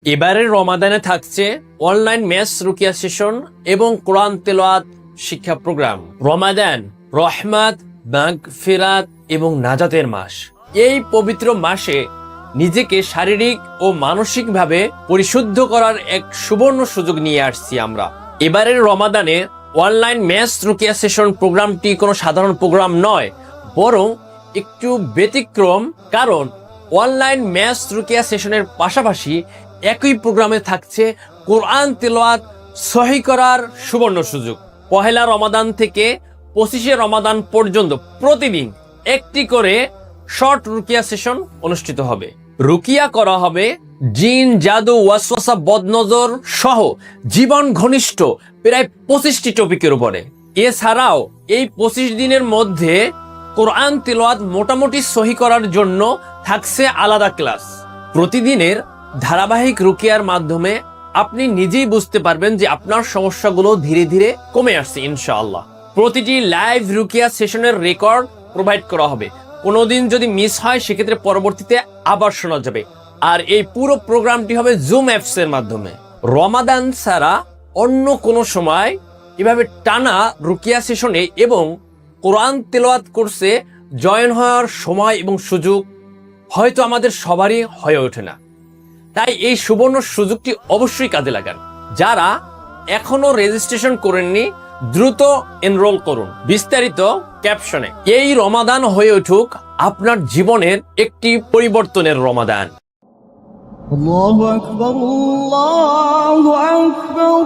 এবারের রমাদানে থাকছে অনলাইন ম্যাথস রুকিয়া সেশন এবং কোরআন তেলাওয়াত শিক্ষা প্রোগ্রাম। রমাদান রহমত, মাগফিরাত এবং নাজাতের মাস। এই পবিত্র মাসে নিজেকে শারীরিক ও মানসিকভাবে পরিশুদ্ধ করার এক সুবর্ণ সুযোগ নিয়ে আসছি আমরা। এবারের রমাদানে অনলাইন ম্যাথস রুকিয়া সেশন প্রোগ্রামটি কোনো সাধারণ প্রোগ্রাম নয়, বরং একটু ব্যতিক্রম। কারণ অনলাইন ম্যাথস রুকিয়া সেশনের পাশাপাশি একই প্রোগ্রামে থাকছে কোরআন তেলাওয়াত সহি করার সুবর্ণ সুযোগ। পহেলা রমাদান থেকে 25শে রমাদান পর্যন্ত প্রতিদিন একটি করে শর্ট রুকিয়া সেশন অনুষ্ঠিত হবে। রুকিয়া করা হবে জিন, জাদু, ওয়াসওয়াসা, বদনজর সহ জীবন ঘনিষ্ঠ প্রায় 25টি টপিকের উপরে। এছাড়াও এই 25 দিনের মধ্যে কোরআন তেলাওয়াত মোটামুটি সহি করার জন্য থাকছে আলাদা ক্লাস। প্রতিদিনের ধারাবাহিক রুকিয়ার মাধ্যমে আপনি নিজেই বুঝতে পারবেন যে আপনার সমস্যাগুলো ধীরে ধীরে কমে আসছে ইনশাআল্লাহ। প্রতিটি লাইভ রুকিয়া সেশনের রেকর্ড প্রোভাইড করা হবে। কোনোদিন যদি মিস হয় সেক্ষেত্রে পরবর্তীতে আবার শোনা যাবে। আর এই পুরো প্রোগ্রামটি হবে জুম অ্যাপস এর মাধ্যমে। রমাদান ছাড়া অন্য কোনো সময় এভাবে টানা রুকিয়া সেশনে এবং কোরআন তেলাওয়াত কোর্সে জয়েন হওয়ার সময় এবং সুযোগ হয়তো আমাদের সবারই হয়ে ওঠে না। তাই এই সুবর্ণ সুযোগটি অবশ্যই কাজে লাগান। যারা এখনো রেজিস্ট্রেশন করেননি দ্রুত এনরোল করুন, বিস্তারিত ক্যাপশনে। এই রমাদান হয়ে উঠুক আপনার জীবনের একটি পরিবর্তনের রমাদান। আল্লাহু আকবার, আল্লাহু আকবার।